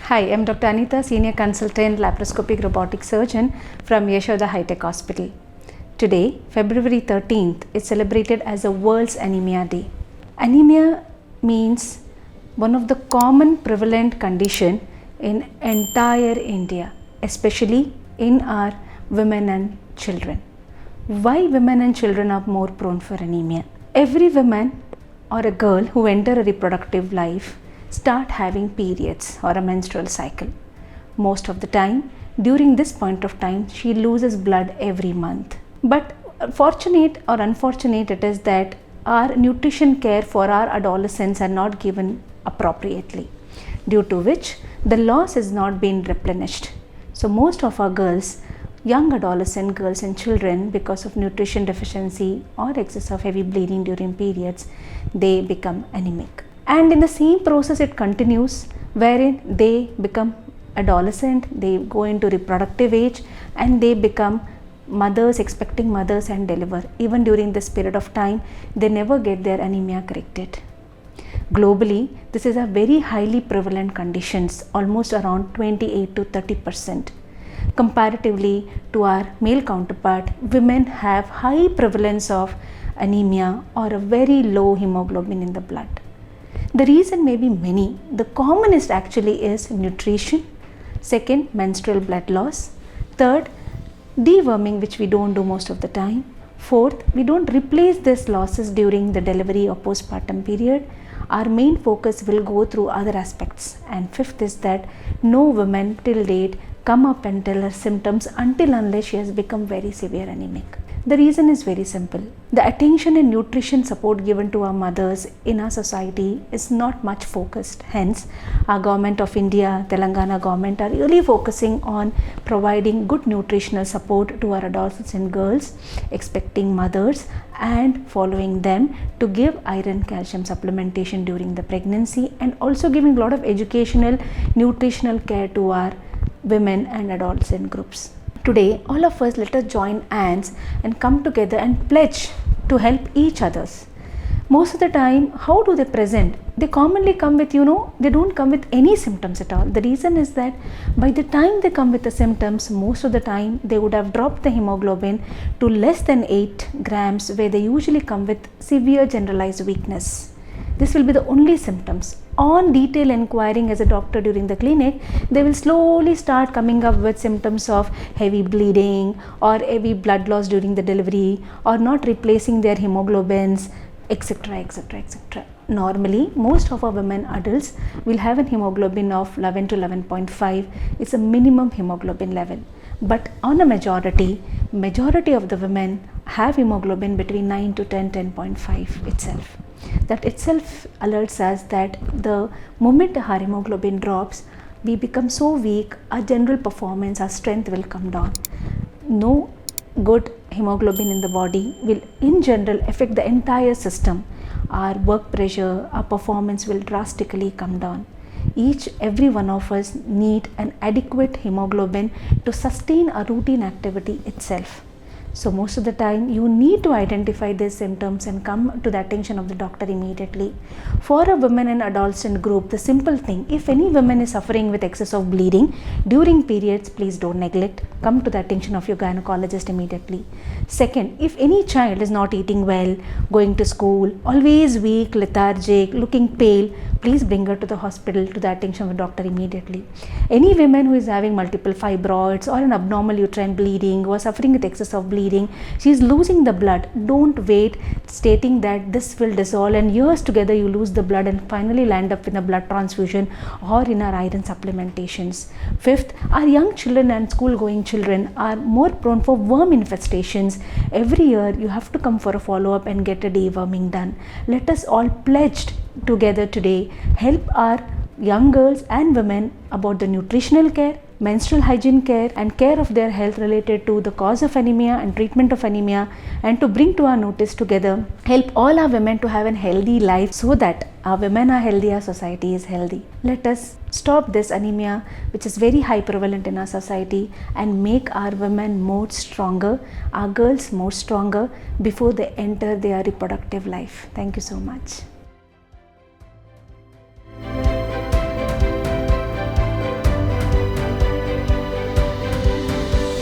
Hi, I'm Dr. Anitha, Senior Consultant Laparoscopic Robotic Surgeon from Yashoda High-Tech Hospital. Today, February 13th, is celebrated as a World Anemia Day. Anemia means one of the common prevalent condition in entire India, especially in our women and children. Why women and children are more prone for anemia? Every woman or a girl who enter a reproductive life start having periods or a menstrual cycle. Most of the time, during this point of time, she loses blood every month. But fortunate or unfortunate it is that our nutrition care for our adolescents are not given appropriately, due to which the loss is not being replenished. So most of our girls, young adolescent girls and children, because of nutrition deficiency or excess of heavy bleeding during periods, they become anemic. And in the same process it continues, wherein they become adolescent, they go into reproductive age and they become mothers, expecting mothers, and deliver. Even during this period of time, they never get their anemia corrected. Globally, this is a very highly prevalent conditions, almost around 28 to 30%. Comparatively to our male counterpart, women have high prevalence of anemia or a very low hemoglobin in the blood. The reason may be many. The commonest actually is nutrition. Second, menstrual blood loss. Third, deworming, which we don't do most of the time. Fourth, we don't replace these losses during the delivery or postpartum period. Our main focus will go through other aspects. And fifth is that no woman till date come up and tell her symptoms unless she has become very severe anemic. The reason is very simple. The attention and nutrition support given to our mothers in our society is not much focused. Hence, our government of India, Telangana government are really focusing on providing good nutritional support to our adolescents and girls, expecting mothers, and following them to give iron calcium supplementation during the pregnancy, and also giving a lot of educational nutritional care to our women and adolescent groups. Today, all of us, let us join hands and come together and pledge to help each others. Most of the time, how do they present? They commonly come with, they don't come with any symptoms at all. The reason is that by the time they come with the symptoms, most of the time they would have dropped the hemoglobin to less than 8 grams, where they usually come with severe generalized weakness. This will be the only symptoms. On detail inquiring as a doctor during the clinic, they will slowly start coming up with symptoms of heavy bleeding or heavy blood loss during the delivery, or not replacing their hemoglobins, etc., etc., etc. Normally, most of our women adults will have a hemoglobin of 11 to 11.5. It's a minimum hemoglobin level. But on a majority of the women have hemoglobin between 9 to 10, 10.5 itself. That itself alerts us that the moment our hemoglobin drops, we become so weak, our general performance, our strength will come down. No good hemoglobin in the body will in general affect the entire system. Our work pressure, our performance will drastically come down. Every one of us need an adequate hemoglobin to sustain a routine activity itself. So most of the time you need to identify these symptoms and come to the attention of the doctor immediately. For a women and adolescent group, the simple thing, if any woman is suffering with excess of bleeding during periods, please don't neglect. Come to the attention of your gynecologist immediately. Second, if any child is not eating well, going to school, always weak, lethargic, looking pale, please bring her to the hospital, to the attention of the doctor immediately. Any women who is having multiple fibroids or an abnormal uterine bleeding, who are suffering with excess of bleeding, she is losing the blood, don't wait stating that this will dissolve and years together you lose the blood and finally land up in a blood transfusion or in our iron supplementations. Fifth, our young children and school going children are more prone for worm infestations. Every year you have to come for a follow-up and get a deworming done. Let us all pledge together today, help our young girls and women about the nutritional care, menstrual hygiene care, and care of their health related to the cause of anemia and treatment of anemia, and to bring to our notice together, help all our women to have a healthy life, so that our women are healthy, our society is healthy. Let us stop this anemia, which is very high prevalent in our society, and make our women more stronger, our girls more stronger before they enter their reproductive life. Thank you so much.